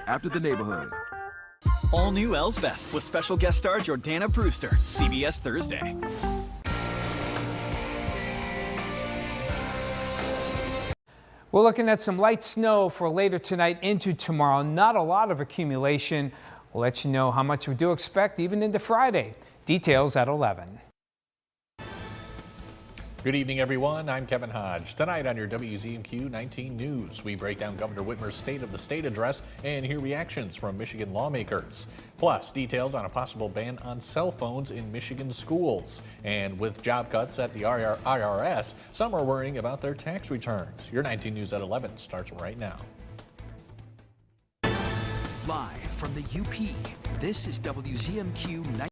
after the neighborhood. All new Elsbeth with special guest star Jordana Brewster, CBS Thursday. We're looking at some light snow for later tonight into tomorrow. Not a lot of accumulation. We'll let you know how much we do expect even into Friday. Details at 11. Good evening, everyone. I'm Kevin Hodge. Tonight on your WZMQ 19 News, we break down Governor Whitmer's State of the State address and hear reactions from Michigan lawmakers. Plus, details on a possible ban on cell phones in Michigan schools. And with job cuts at the IRS, some are worrying about their tax returns. Your 19 News at 11 starts right now. Live from the UP, this is WZMQ 19.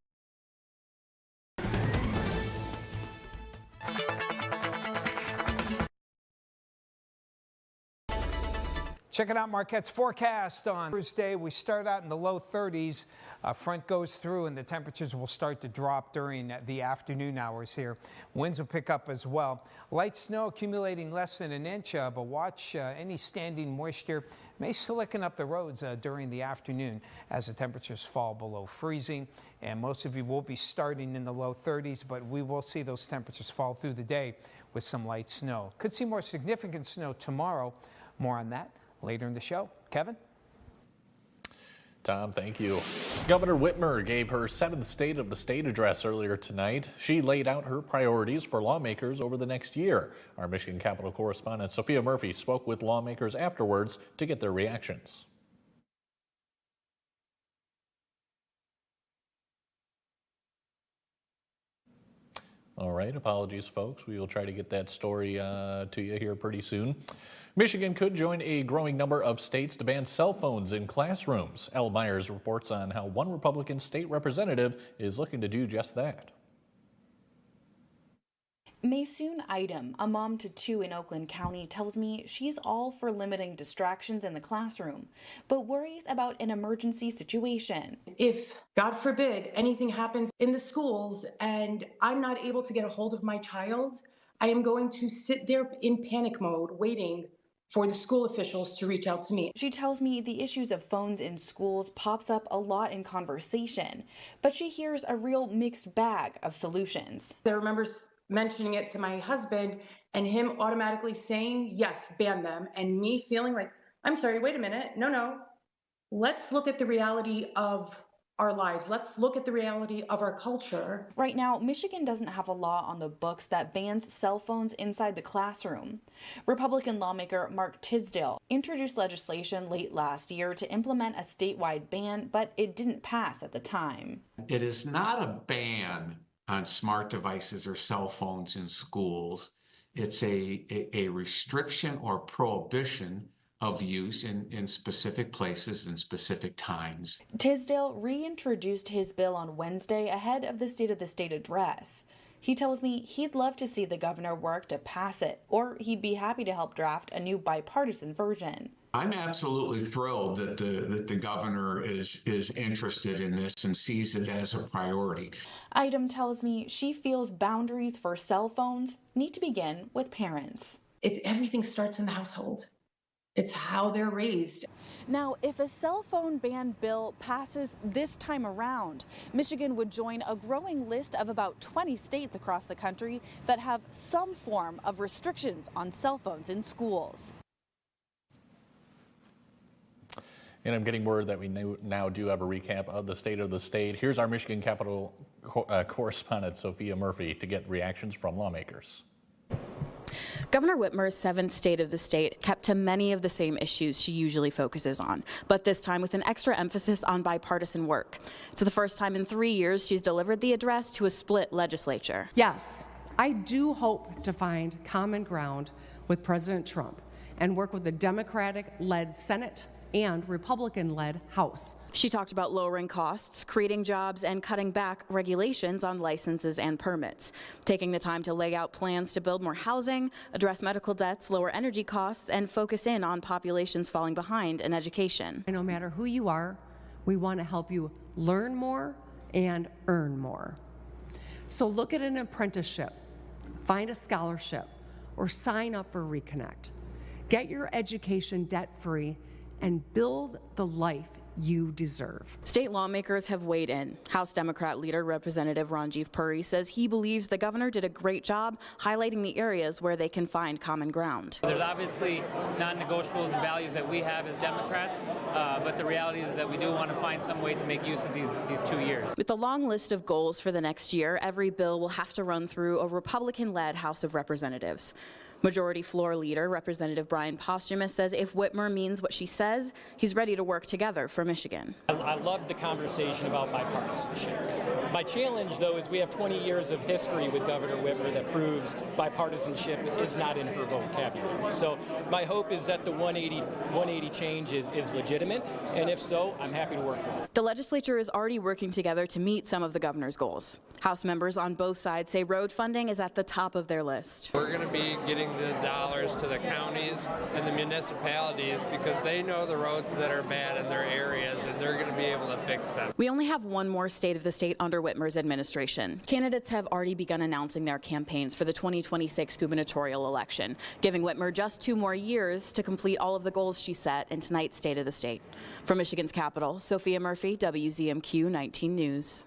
Checking out Marquette's forecast on Thursday. We start out in the low 30s. Front goes through and the temperatures will start to drop during the afternoon hours here. Winds will pick up as well. Light snow accumulating less than an inch, but watch any standing moisture may slicken up the roads during the afternoon as the temperatures fall below freezing. And most of you will be starting in the low 30s, but we will see those temperatures fall through the day with some light snow. Could see more significant snow tomorrow. More on that later in the show. Kevin? Tom, thank you. Governor Whitmer gave her 7th State of the State address earlier tonight. She laid out her priorities for lawmakers over the next year. Our Michigan Capitol correspondent Sophia Murphy spoke with lawmakers afterwards to get their reactions. All right, apologies, folks. We will try to get that story to you here pretty soon. Michigan could join a growing number of states to ban cell phones in classrooms. Elle Myers reports on how one Republican state representative is looking to do just that. Maysoon Idem, a mom to 2 in Oakland County, tells me she's all for limiting distractions in the classroom, but worries about an emergency situation. If, God forbid, anything happens in the schools and I'm not able to get a hold of my child, I am going to sit there in panic mode waiting for the school officials to reach out to me. She tells me the issues of phones in schools pops up a lot in conversation, but she hears a real mixed bag of solutions. I remember mentioning it to my husband and him automatically saying, yes, ban them. And me feeling like, I'm sorry, wait a minute. No. Let's look at the reality of our lives. Let's look at the reality of our culture. Right now, Michigan doesn't have a law on the books that bans cell phones inside the classroom. Republican lawmaker Mark Tisdale introduced legislation late last year to implement a statewide ban, but it didn't pass at the time. It is not a ban on smart devices or cell phones in schools. It's a restriction or prohibition of use in specific places and specific times. Tisdale reintroduced his bill on Wednesday ahead of the State of the State address. He tells me he'd love to see the governor work to pass it, or he'd be happy to help draft a new bipartisan version. I'm absolutely thrilled that the governor is interested in this and sees it as a priority. Idem tells me she feels boundaries for cell phones need to begin with parents. Everything starts in the household. It's how they're raised. Now, if a cell phone ban bill passes this time around, Michigan would join a growing list of about 20 states across the country that have some form of restrictions on cell phones in schools. And I'm getting word that we now do have a recap of the State of the State. Here's our Michigan Capitol correspondent, Sophia Murphy, to get reactions from lawmakers. Governor Whitmer's 7th State of the State kept to many of the same issues she usually focuses on, but this time with an extra emphasis on bipartisan work. It's the first time in 3 years she's delivered the address to a split legislature. Yes, I do hope to find common ground with President Trump and work with the Democratic-led Senate and Republican-led House. She talked about lowering costs, creating jobs, and cutting back regulations on licenses and permits, taking the time to lay out plans to build more housing, address medical debts, lower energy costs, and focus in on populations falling behind in education. No matter who you are, we want to help you learn more and earn more. So look at an apprenticeship, find a scholarship, or sign up for Reconnect. Get your education debt-free and build the life you deserve. State lawmakers have weighed in. House Democrat leader Representative Ranjiv Puri says he believes the governor did a great job highlighting the areas where they can find common ground. There's obviously non-negotiables and values that we have as Democrats, but the reality is that we do want to find some way to make use of these 2 years. With the long list of goals for the next year, every bill will have to run through a Republican-led House of Representatives. Majority Floor Leader Representative Brian Posthumus says if Whitmer means what she says, he's ready to work together for Michigan. I love the conversation about bipartisanship. My challenge, though, is we have 20 years of history with Governor Whitmer that proves bipartisanship is not in her vocabulary. So my hope is that the 180 change is legitimate, and if so, I'm happy to work with it. The legislature is already working together to meet some of the governor's goals. House members on both sides say road funding is at the top of their list. We're going to be getting the dollars to the counties and the municipalities because they know the roads that are bad in their areas and they're going to be able to fix them. We only have one more state of the state under Whitmer's administration. Candidates have already begun announcing their campaigns for the 2026 gubernatorial election, giving Whitmer just 2 more years to complete all of the goals she set in tonight's State of the State. From Michigan's capital, Sophia Murphy, WZMQ 19 News.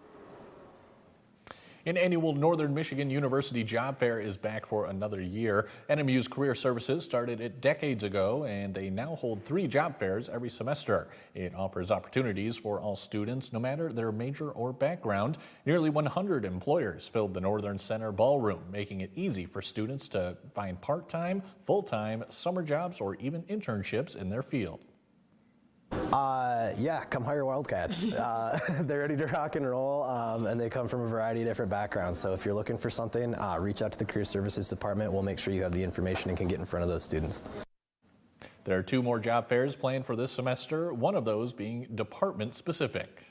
An annual Northern Michigan University Job Fair is back for another year. NMU's Career Services started it decades ago, and they now hold 3 job fairs every semester. It offers opportunities for all students, no matter their major or background. Nearly 100 employers filled the Northern Center ballroom, making it easy for students to find part-time, full-time, summer jobs, or even internships in their field. Yeah, come hire Wildcats. They're ready to rock and roll, and they come from a variety of different backgrounds. So if you're looking for something, reach out to the Career Services Department. We'll make sure you have the information and can get in front of those students. There are 2 more job fairs planned for this semester, one of those being department specific.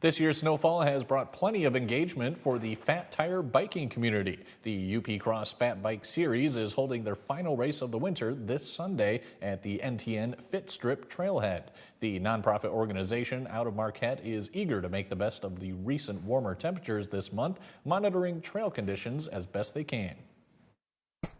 This year's snowfall has brought plenty of engagement for the Fat Tire biking community. The UP Cross Fat Bike Series is holding their final race of the winter this Sunday at the NTN Fit Strip Trailhead. The nonprofit organization out of Marquette is eager to make the best of the recent warmer temperatures this month, monitoring trail conditions as best they can.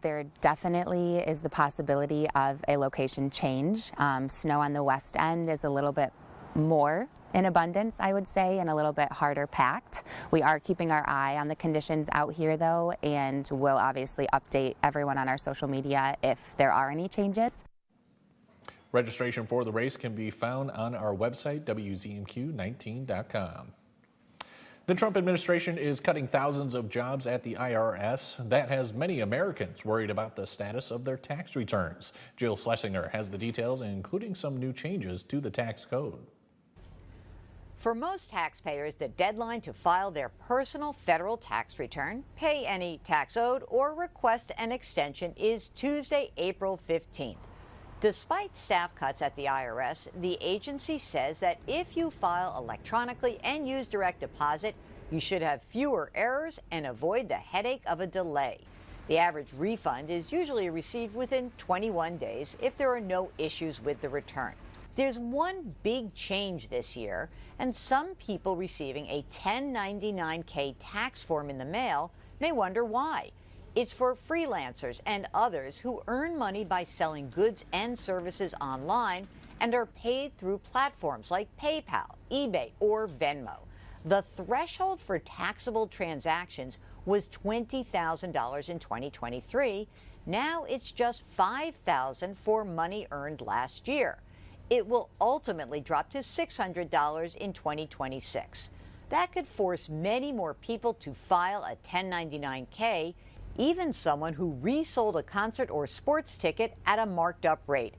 There definitely is the possibility of a location change. Snow on the west end is a little bit more in abundance, I would say, and a little bit harder packed. We are keeping our eye on the conditions out here though, and we'll obviously update everyone on our social media if there are any changes. Registration for the race can be found on our website, WZMQ19.com. The Trump administration is cutting thousands of jobs at the IRS. That has many Americans worried about the status of their tax returns. Jill Schlesinger has the details, including some new changes to the tax code. For most taxpayers, the deadline to file their personal federal tax return, pay any tax owed, or request an extension is Tuesday, April 15th. Despite staff cuts at the IRS, the agency says that if you file electronically and use direct deposit, you should have fewer errors and avoid the headache of a delay. The average refund is usually received within 21 days if there are no issues with the return. There's one big change this year, and some people receiving a 1099-K tax form in the mail may wonder why. It's for freelancers and others who earn money by selling goods and services online and are paid through platforms like PayPal, eBay, or Venmo. The threshold for taxable transactions was $20,000 in 2023. Now it's just $5,000 for money earned last year. It will ultimately drop to $600 in 2026. That could force many more people to file a 1099-K, even someone who resold a concert or sports ticket at a marked up rate.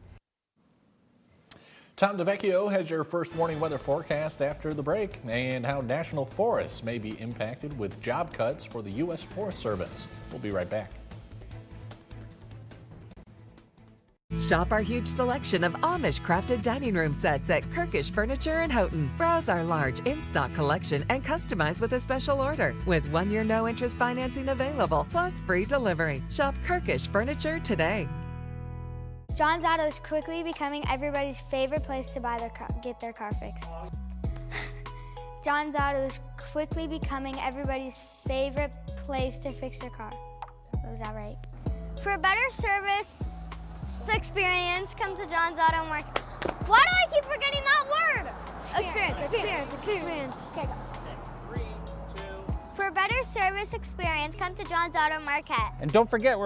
Tom DeVecchio has your first warning weather forecast after the break, and how national forests may be impacted with job cuts for the U.S. Forest Service. We'll be right back. Shop our huge selection of Amish crafted dining room sets at Kirkish Furniture in Houghton. Browse our large in-stock collection and customize with a special order with 1-year no-interest financing available, plus free delivery. Shop Kirkish Furniture today. John's Auto is quickly becoming everybody's favorite place to get their car fixed. John's Auto is quickly becoming everybody's favorite place to fix their car. Was that right? For a better service experience, come to John's Auto Why do I keep forgetting that word? Experience. Okay, go. For a better service experience, come to John's Auto Marquette. And don't forget,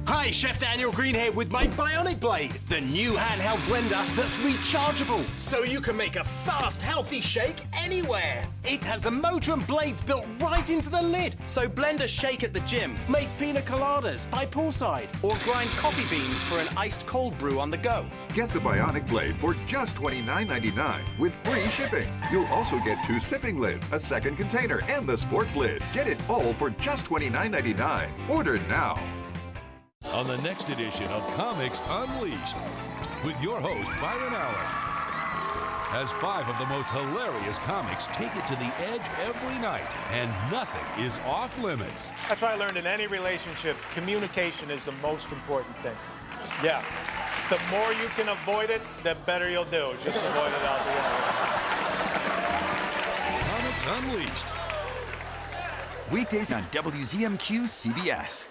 Hi, Chef Daniel Greenhead with my Bionic Blade, the new handheld blender that's rechargeable, so you can make a fast, healthy shake anywhere. It has the motor and blades built right into the lid, so blend a shake at the gym, make pina coladas by poolside, or grind coffee beans for an iced cold brew on the go. Get the Bionic Blade for just $29.99 with free shipping. You'll also get 2 sipping lids, a second container, and the sports lid. Get it all for just $29.99. Order now. On the next edition of Comics Unleashed, with your host, Byron Allen. As 5 of the most hilarious comics take it to the edge every night, and nothing is off limits. That's what I learned in any relationship. Communication is the most important thing. Yeah. The more you can avoid it, the better you'll do. Just avoid it altogether. Comics Unleashed. Weekdays on WZMQ CBS.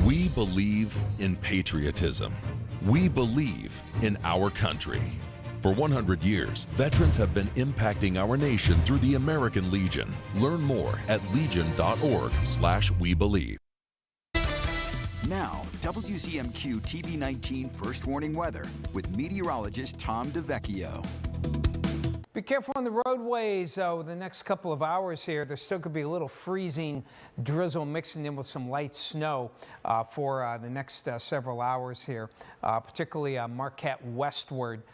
We believe in patriotism. We believe in our country. For 100 years, veterans have been impacting our nation through the American Legion. Learn more at legion.org/webelieve. Now, WZMQ TV19 First Warning Weather with meteorologist Tom DeVecchio. Be careful on the roadways the next couple of hours here. There still could be a little freezing drizzle mixing in with some light snow for the next several hours here, particularly Marquette westward.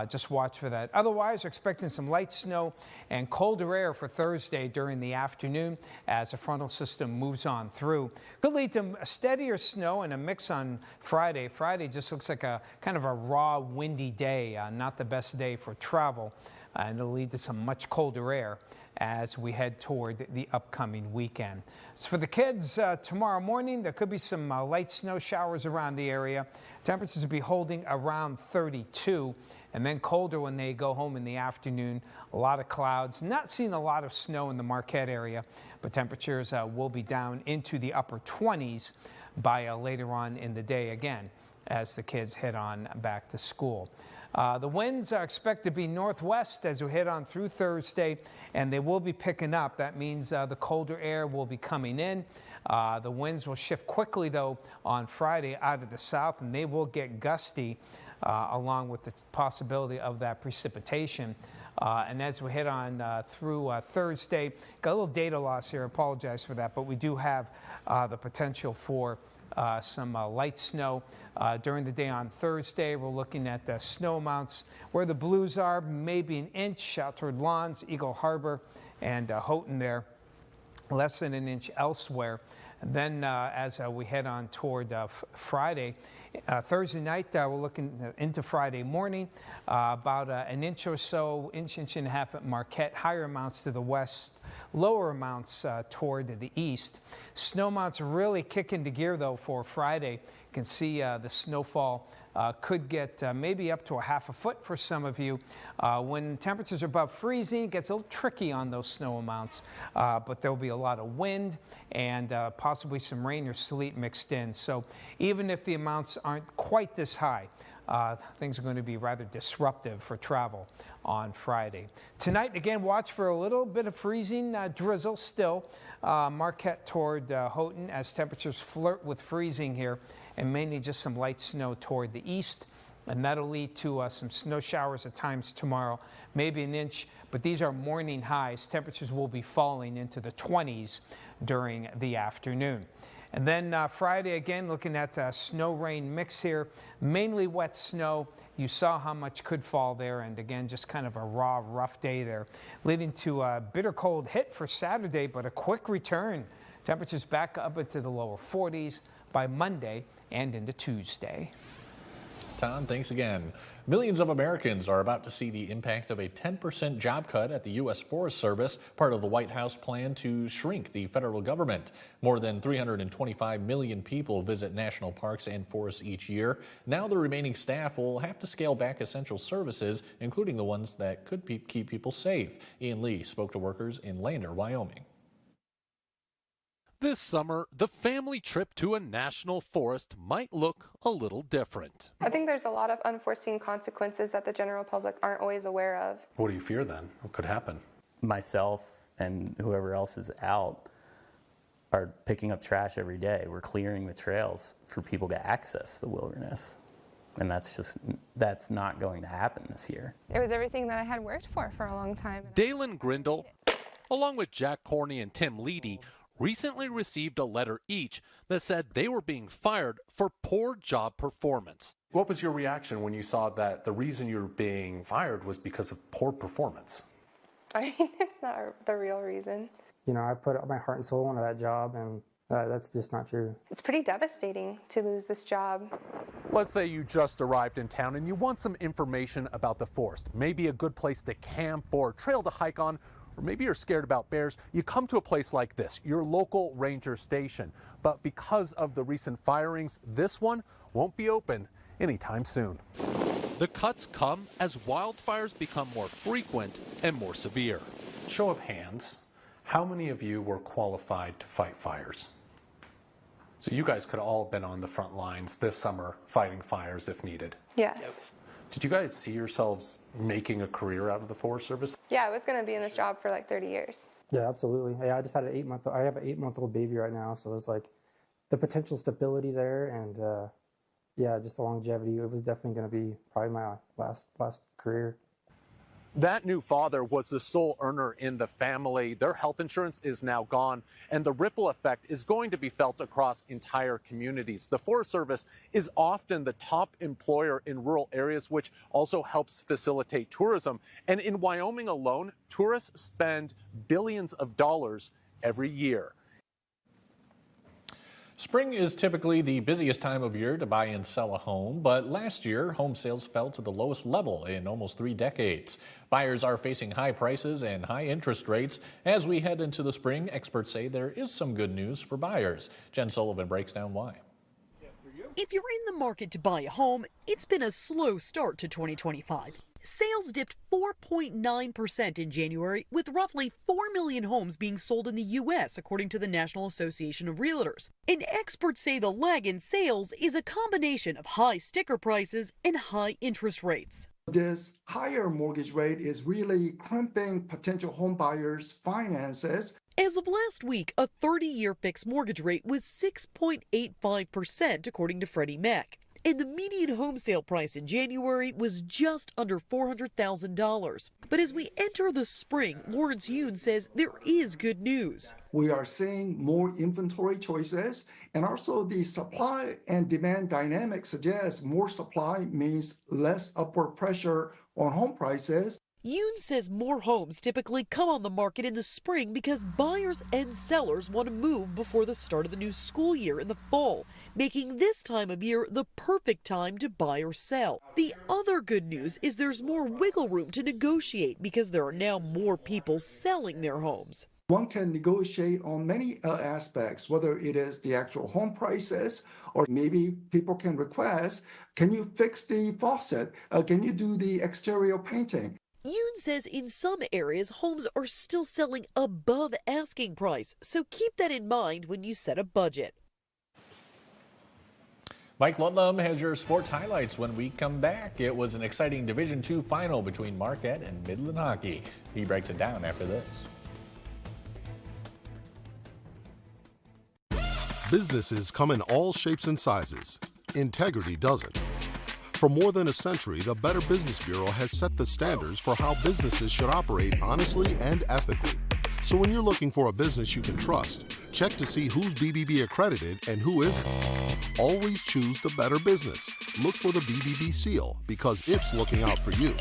Just watch for that. Otherwise, we're expecting some light snow and colder air for Thursday during the afternoon as a frontal system moves on through. Could lead to steadier snow and a mix on Friday. Friday just looks like a kind of a raw, windy day, not the best day for travel. And it'll lead to some much colder air as we head toward the upcoming weekend. So for the kids, tomorrow morning, there could be some light snow showers around the area. Temperatures will be holding around 32, and then colder when they go home in the afternoon. A lot of clouds, not seeing a lot of snow in the Marquette area, but temperatures will be down into the upper 20s by later on in the day again as the kids head on back to school. The winds are expected to be northwest as we head on through Thursday, and they will be picking up. That means the colder air will be coming in. The winds will shift quickly, though, on Friday out of the south, and they will get gusty along with the possibility of that precipitation. And as we head on through Thursday, got a little data loss here. I apologize for that, but we do have the potential for some light snow during the day on Thursday. We're looking at the snow amounts where the blues are, maybe an inch out toward Lawns, Eagle Harbor, and Houghton there, less than an inch elsewhere. And then as we head on toward Friday, Thursday night, we're looking into Friday morning, about an inch or so, inch and a half at Marquette, higher amounts to the west, lower amounts toward the east. Snow amounts really kick into gear, though, for Friday. You can see the snowfall could get maybe up to a half a foot for some of you. When temperatures are above freezing, it gets a little tricky on those snow amounts, but there'll be a lot of wind and possibly some rain or sleet mixed in. So even if the amounts aren't quite this high, things are going to be rather disruptive for travel on Friday. Tonight, again, watch for a little bit of freezing drizzle still. Marquette toward Houghton as temperatures flirt with freezing here, and mainly just some light snow toward the east. And that'll lead to some snow showers at times tomorrow, maybe an inch, but these are morning highs. Temperatures will be falling into the 20s during the afternoon. And then Friday, again, looking at snow-rain mix here, mainly wet snow. You saw how much could fall there, and again, just kind of a raw, rough day there, leading to a bitter cold hit for Saturday, but a quick return. Temperatures back up into the lower 40s by Monday and into Tuesday. Tom, thanks again. Millions of Americans are about to see the impact of a 10% job cut at the U.S. Forest Service, part of the White House plan to shrink the federal government. More than 325 million people visit national parks and forests each year. Now the remaining staff will have to scale back essential services, including the ones that could keep people safe. Ian Lee spoke to workers in Lander, Wyoming. This summer, the family trip to a national forest might look a little different. I think there's a lot of unforeseen consequences that the general public aren't always aware of. What do you fear then? What could happen? Myself and whoever else is out are picking up trash every day. We're clearing the trails for people to access the wilderness. And that's not going to happen this year. It was everything that I had worked for a long time. Dalen Grindle, along with Jack Corney and Tim Leedy, recently received a letter each that said they were being fired for poor job performance. What was your reaction when you saw that the reason you were being fired was because of poor performance? I mean, it's not the real reason. You know, I put my heart and soul into that job, and that's just not true. It's pretty devastating to lose this job. Let's say you just arrived in town and you want some information about the forest, maybe a good place to camp or trail to hike on, or maybe you're scared about bears. You come to a place like this, your local ranger station. But because of the recent firings, this one won't be open anytime soon. The cuts come as wildfires become more frequent and more severe. Show of hands, how many of you were qualified to fight fires? So you guys could have all been on the front lines this summer fighting fires if needed. Yes. Did you guys see yourselves making a career out of the Forest Service? Yeah, I was going to be in this job for like 30 years. Yeah, absolutely. Yeah, I just had I have an 8-month-old baby right now, so it's like the potential stability there, and yeah, just the longevity. It was definitely going to be probably my last career. That new father was the sole earner in the family. Their health insurance is now gone, and the ripple effect is going to be felt across entire communities. The Forest Service is often the top employer in rural areas, which also helps facilitate tourism. And in Wyoming alone, tourists spend billions of dollars every year. Spring is typically the busiest time of year to buy and sell a home, but last year, home sales fell to the lowest level in almost 3 decades. Buyers are facing high prices and high interest rates. As we head into the spring, experts say there is some good news for buyers. Jen Sullivan breaks down why. If you're in the market to buy a home, it's been a slow start to 2025. Sales dipped 4.9% in January, with roughly 4 million homes being sold in the U.S., according to the National Association of Realtors. And experts say the lag in sales is a combination of high sticker prices and high interest rates. This higher mortgage rate is really crimping potential home buyers' finances. As of last week, a 30-year fixed mortgage rate was 6.85%, according to Freddie Mac. And the median home sale price in January was just under $400,000. But as we enter the spring, Lawrence Yoon says there is good news. We are seeing more inventory choices, and also the supply and demand dynamic suggests more supply means less upward pressure on home prices. Yoon says more homes typically come on the market in the spring because buyers and sellers want to move before the start of the new school year in the fall, making this time of year the perfect time to buy or sell. The other good news is there's more wiggle room to negotiate because there are now more people selling their homes. One can negotiate on many aspects, whether it is the actual home prices, or maybe people can request, can you fix the faucet? Can you do the exterior painting? Yoon says in some areas, homes are still selling above asking price, so keep that in mind when you set a budget. Mike Ludlam has your sports highlights when we come back. It was an exciting Division II final between Marquette and Midland Hockey. He breaks it down after this. Businesses come in all shapes and sizes. Integrity doesn't. For more than a century, the Better Business Bureau has set the standards for how businesses should operate honestly and ethically. So when you're looking for a business you can trust, check to see who's BBB accredited and who isn't. Always choose the Better Business. Look for the BBB seal because it's looking out for you.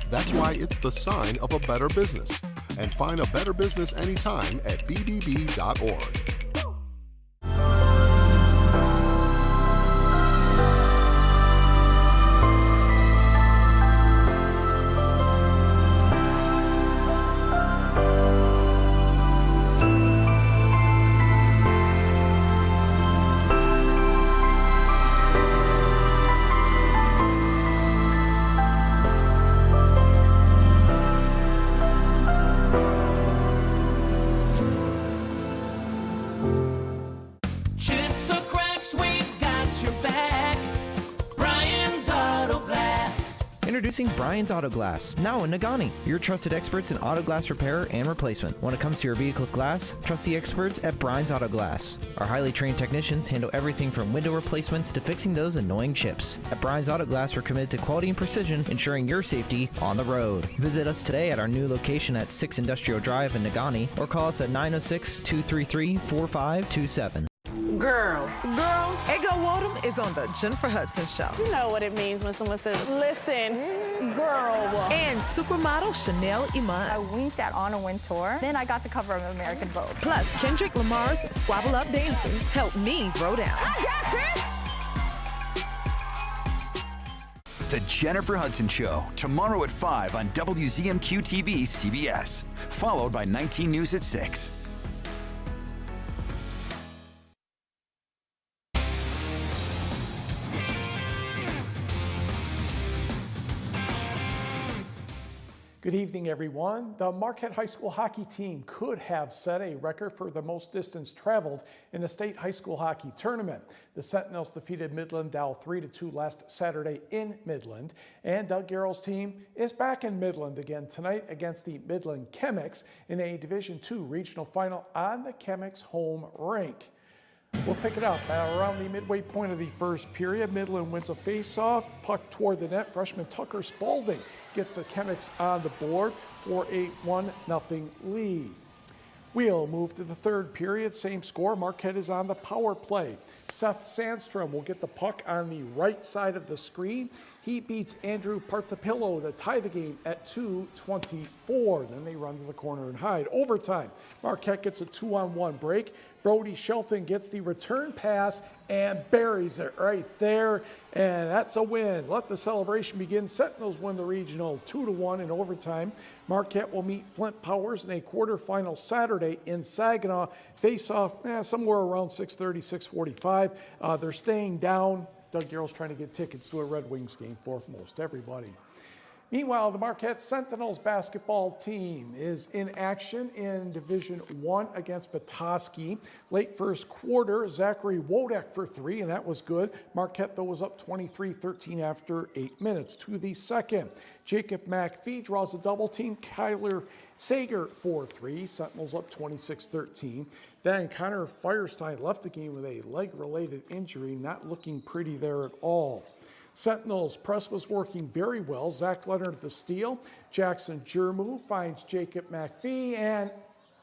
That's why it's the sign of a better business. And find a better business anytime at bbb.org. Introducing Brian's Auto Glass, now in Nagani. Your trusted experts in auto glass repair and replacement. When it comes to your vehicle's glass, trust the experts at Brian's Auto Glass. Our highly trained technicians handle everything from window replacements to fixing those annoying chips. At Brian's Auto Glass, we're committed to quality and precision, ensuring your safety on the road. Visit us today at our new location at 6 Industrial Drive in Nagani, or call us at 906-233-4527. Girl, Ego Wadham is on the Jennifer Hudson Show. You know what it means when someone says, listen, girl. And supermodel Chanel Iman. I winked at Anna Wintour. Then I got the cover of American Vogue. Plus, Kendrick Lamar's Squabble Up Dancing helped me throw down. I got this! The Jennifer Hudson Show, tomorrow at 5 on WZMQ TV CBS, followed by 19 News at 6. Good evening, everyone. The Marquette High School hockey team could have set a record for the most distance traveled in the state high school hockey tournament. The Sentinels defeated Midland Dow 3-2 last Saturday in Midland, and Doug Garrell's team is back in Midland again tonight against the Midland Chemics in a Division II regional final on the Chemics home rink. We'll pick it up around the midway point of the first period. Midland wins a face-off, puck toward the net. Freshman Tucker Spalding gets the Chemics on the board for a 1-0 lead. We'll move to the third period. Same score. Marquette is on the power play. Seth Sandstrom will get the puck on the right side of the screen. He beats Andrew Partapillo to tie the game at 2:24. Then they run to the corner and hide. Overtime. Marquette gets a 2-on-1 break. Brody Shelton gets the return pass and buries it right there. And that's a win. Let the celebration begin. Sentinels win the regional 2-1 in overtime. Marquette will meet Flint Powers in a quarterfinal Saturday in Saginaw. Face-off somewhere around 6:30, 6:45. They're staying down. Doug Garrell's trying to get tickets to a Red Wings game for most everybody. Meanwhile, the Marquette Sentinels basketball team is in action in Division I against Petoskey. Late first quarter, Zachary Wodek for 3, and that was good. Marquette, though, was up 23-13 after 8 minutes. To the second, Jacob McPhee draws a double team. Kyler Sager for 3. Sentinels up 26-13. Then Connor Firestein left the game with a leg-related injury, not looking pretty there at all. Sentinels press was working very well. Zach Leonard at the steal. Jackson Jermu finds Jacob McPhee, and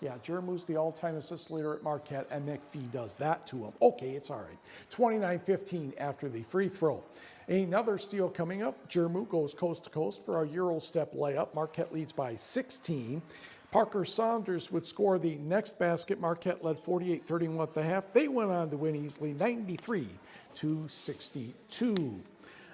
Jermu's the all-time assist leader at Marquette, and McPhee does that to him. Okay, it's all right. 29-15 after the free throw. Another steal coming up. Jermu goes coast to coast for a Euro step layup. Marquette leads by 16. Parker Saunders would score the next basket. Marquette led 48-31 at the half. They went on to win easily 93-62.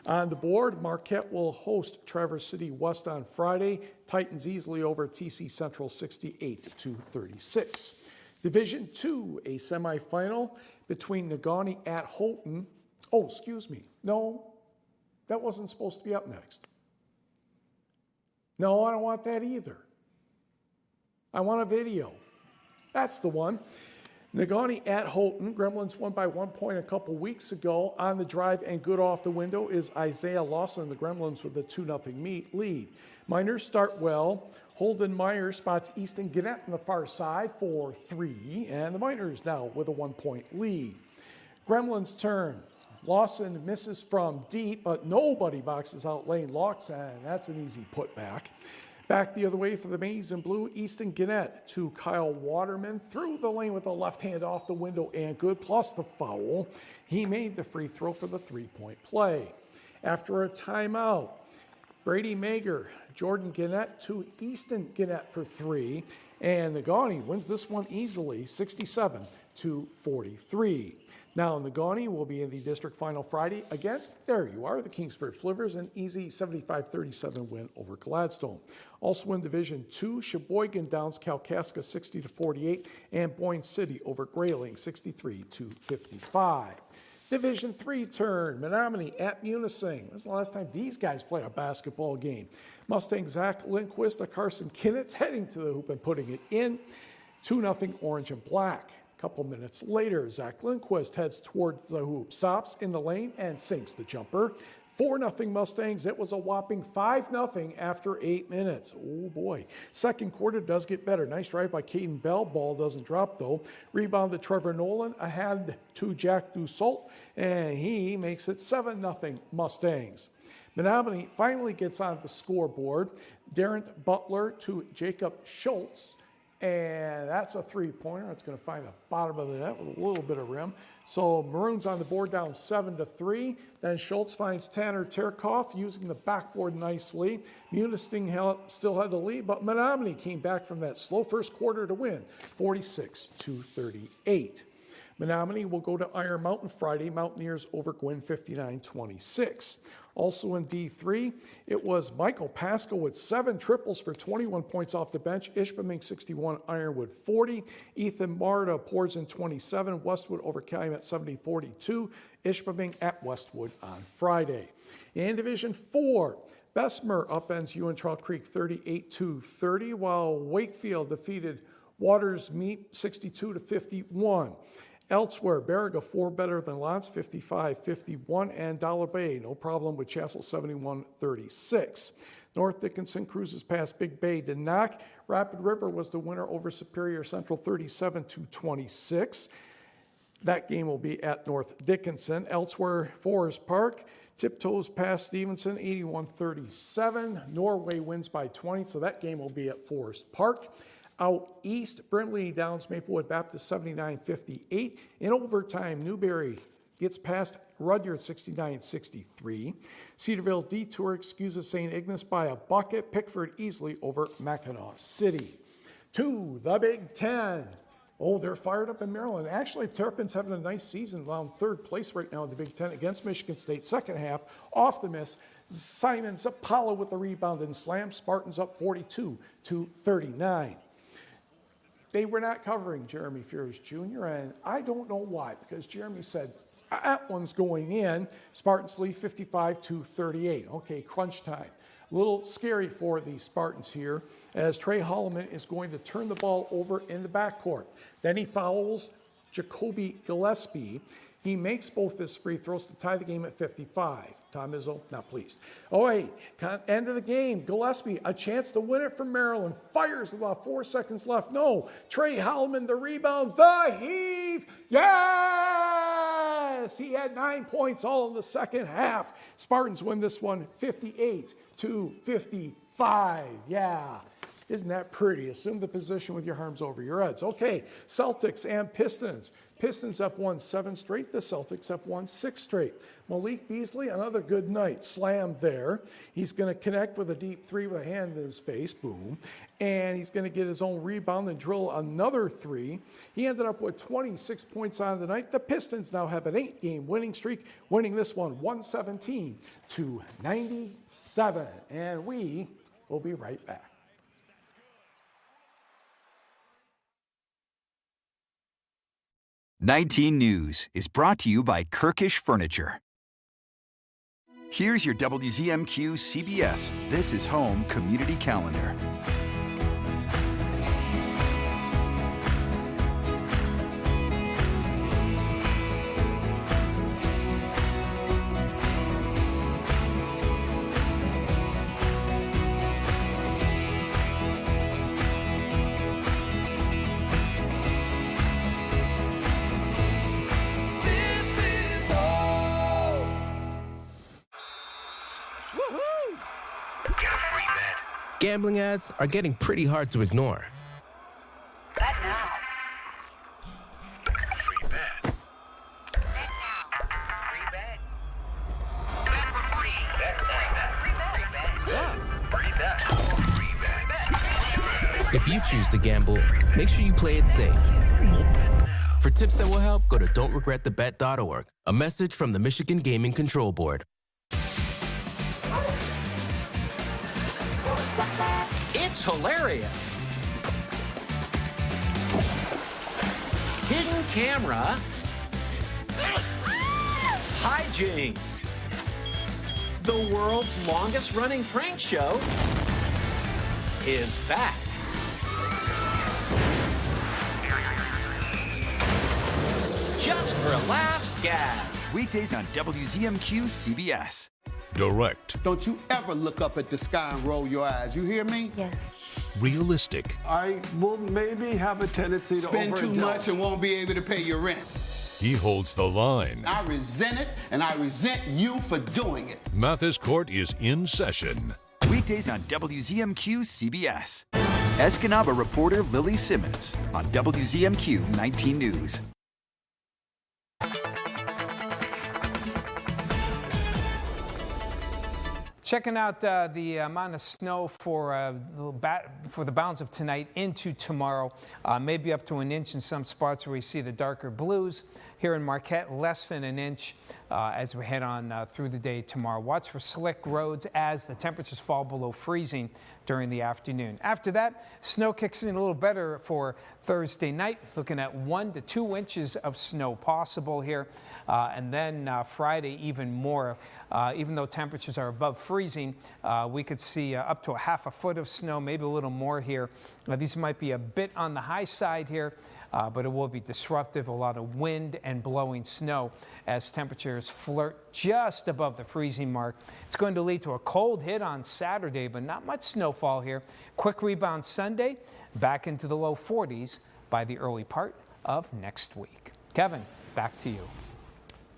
On the board, Marquette will host Traverse City West on Friday. Titans easily over TC Central 68-36. Division II, a semifinal between Nagani at Houghton. Oh, excuse me. No, that wasn't supposed to be up next. No, I don't want that either. I want a video. That's the one. Nagani at Houghton. Gremlins won by 1 point a couple weeks ago. On the drive and good off the window is Isaiah Lawson. The Gremlins with a 2-0 lead. Miners start well. Holden Meyer spots Easton Gannett on the far side for 3. And the Miners now with a 1-point lead. Gremlins turn. Lawson misses from deep, but nobody boxes out Lane Locks, and that's an easy putback. Back the other way for the Maize and Blue, Easton Gannett to Kyle Waterman through the lane with the left hand off the window and good, plus the foul. He made the free throw for the 3-point play. After a timeout, Brady Mager, Jordan Gannett to Easton Gannett for 3, and Nagani wins this one easily, 67-43. Now, Nagani will be in the district final Friday against, there you are, the Kingsford Flivers, an easy 75-37 win over Gladstone. Also in Division II, Sheboygan downs Kalkaska 60-48, and Boyne City over Grayling 63-55. Division III turn, Menominee at Munising. This is the last time these guys played a basketball game. Mustang Zach Lindquist to Carson Kinnitz heading to the hoop and putting it in. 2-0 Orange and Black. Couple minutes later, Zach Lindquist heads towards the hoop, stops in the lane and sinks the jumper. 4-0 Mustangs. It was a whopping 5-0 after 8 minutes. Oh boy. Second quarter does get better. Nice drive by Caden Bell. Ball doesn't drop though. Rebound to Trevor Nolan. Ahead to Jack Dussault. And he makes it 7-0 Mustangs. Menominee finally gets on the scoreboard. Darren Butler to Jacob Schultz. And that's a three-pointer. It's going to find the bottom of the net with a little bit of rim. So Maroons on the board down 7-3. Then Schultz finds Tanner Terkoff using the backboard nicely. Munising still had the lead, but Menominee came back from that slow first quarter to win 46-38. Menominee will go to Iron Mountain Friday. Mountaineers over Gwinn 59-26. Also in D3, it was Michael Pascal with 7 triples for 21 points off the bench. Ishpeming 61, Ironwood 40. Ethan Marta pours in 27. Westwood over Calumet 70-42. Ishpeming at Westwood on Friday. In Division 4, Bessemer upends Uintral Creek 38-30, while Wakefield defeated Waters Meet 62-51. Elsewhere, Baraga 4 better than Lance 55-51, and Dollar Bay no problem with Chassel 71-36. North Dickinson cruises past Big Bay to knock. Rapid River was the winner over Superior Central 37-26. That game will be at North Dickinson. Elsewhere, Forest Park tiptoes past Stevenson 81-37. Norway wins by 20, so that game will be at Forest Park. Out east, Brimley downs Maplewood Baptist 79-58. In overtime, Newberry gets past Rudyard 69-63. Cedarville Detour excuses St. Ignace by a bucket. Pickford easily over Mackinac City. To the Big Ten. Oh, they're fired up in Maryland. Actually, Terrapins having a nice season, around third place right now in the Big Ten against Michigan State. Second half, off the miss. Simon Zapala with the rebound and slam. Spartans up 42-39. They were not covering Jeremy Fears Jr., and I don't know why, because Jeremy said, that one's going in. Spartans lead 55-38. Okay, crunch time. A little scary for the Spartans here, as Trey Holloman is going to turn the ball over in the backcourt. Then he fouls Jacoby Gillespie. He makes both his free throws to tie the game at 55. Tom Izzo, not pleased. Oh, wait, end of the game. Gillespie, a chance to win it for Maryland. Fires with about 4 seconds left. No, Trey Holloman, the rebound, the heave. Yes! He had 9 points all in the second half. Spartans win this one 58-55. Yeah. Isn't that pretty? Assume the position with your arms over your heads. Okay, Celtics and Pistons. Pistons have won 7 straight. The Celtics have won 6 straight. Malik Beasley, another good night. Slam there. He's going to connect with a deep 3 with a hand in his face. Boom. And he's going to get his own rebound and drill another 3. He ended up with 26 points on the night. The Pistons now have an 8-game winning streak, winning this one 117-97. And we will be right back. "19 News is brought to you by Kirkish Furniture. Here's your WZMQ CBS This Is Home Community Calendar. Gambling ads are getting pretty hard to ignore. Bet now. Free bet. Bet now. Free bet. Bet for free. Bet free bet. Free bet. If you choose to gamble, make sure you play it safe. For tips that will help, go to don'tregretthebet.org. A message from the Michigan Gaming Control Board. It's hilarious. Hidden camera. Hijinks. The world's longest running prank show is back. Just for laughs, gags. Weekdays on WZMQ CBS. Direct. Don't you ever look up at the sky and roll your eyes. You hear me? Yes. Realistic. I will maybe have a tendency to spend too much and won't be able to pay your rent. He holds the line. I resent it, and I resent you for doing it. Mathis Court is in session. Weekdays on WZMQ CBS. Escanaba reporter Lily Simmons on WZMQ 19 News. Checking out the amount of snow for the balance of tonight into tomorrow, maybe up to an inch in some spots where we see the darker blues. Here in Marquette, less than an inch as we head on through the day tomorrow. Watch for slick roads as the temperatures fall below freezing during the afternoon. After that, snow kicks in a little better for Thursday night, looking at 1 to 2 inches of snow possible here. And then Friday, even more. Even though temperatures are above freezing, we could see up to a half a foot of snow, maybe a little more here. These might be a bit on the high side here, but it will be disruptive. A lot of wind and blowing snow as temperatures flirt just above the freezing mark. It's going to lead to a cold hit on Saturday, but not much snowfall here. Quick rebound Sunday, back into the low 40s by the early part of next week. Kevin, back to you.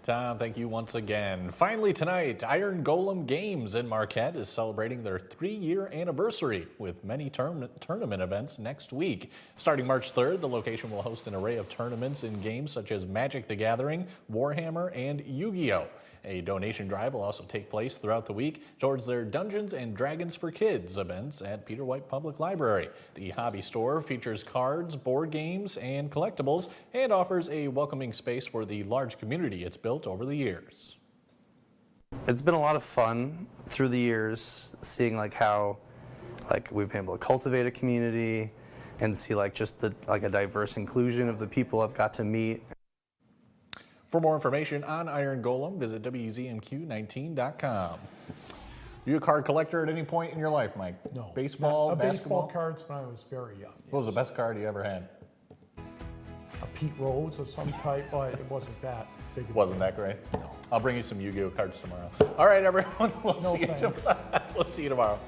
Tom, thank you once again. Finally tonight, Iron Golem Games in Marquette is celebrating their 3-year anniversary with many tournament events next week. Starting March 3rd, the location will host an array of tournaments and games such as Magic the Gathering, Warhammer, and Yu-Gi-Oh! A donation drive will also take place throughout the week towards their Dungeons and Dragons for Kids events at Peter White Public Library. The hobby store features cards, board games, and collectibles and offers a welcoming space for the large community it's built over the years. It's been a lot of fun through the years, seeing how we've been able to cultivate a community and see just a diverse inclusion of the people I've got to meet. For more information on Iron Golem, visit WZMQ19.com. You a card collector at any point in your life, Mike? No. Baseball, basketball? Baseball cards when I was very young. Yes. What was the best card you ever had? A Pete Rose of some type, but it wasn't that big. Wasn't that great? No. I'll bring you some Yu-Gi-Oh cards tomorrow. All right, everyone. We'll see you tomorrow. We'll see you tomorrow.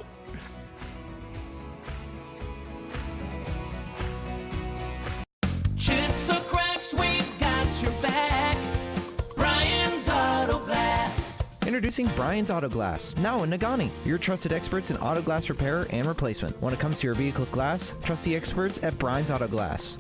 Chips or cracks, we've got your back. Brian's Auto Glass. Introducing Brian's Auto Glass, now in Nagani, your trusted experts in auto glass repair and replacement. When it comes to your vehicle's glass, trust the experts at Brian's Auto Glass.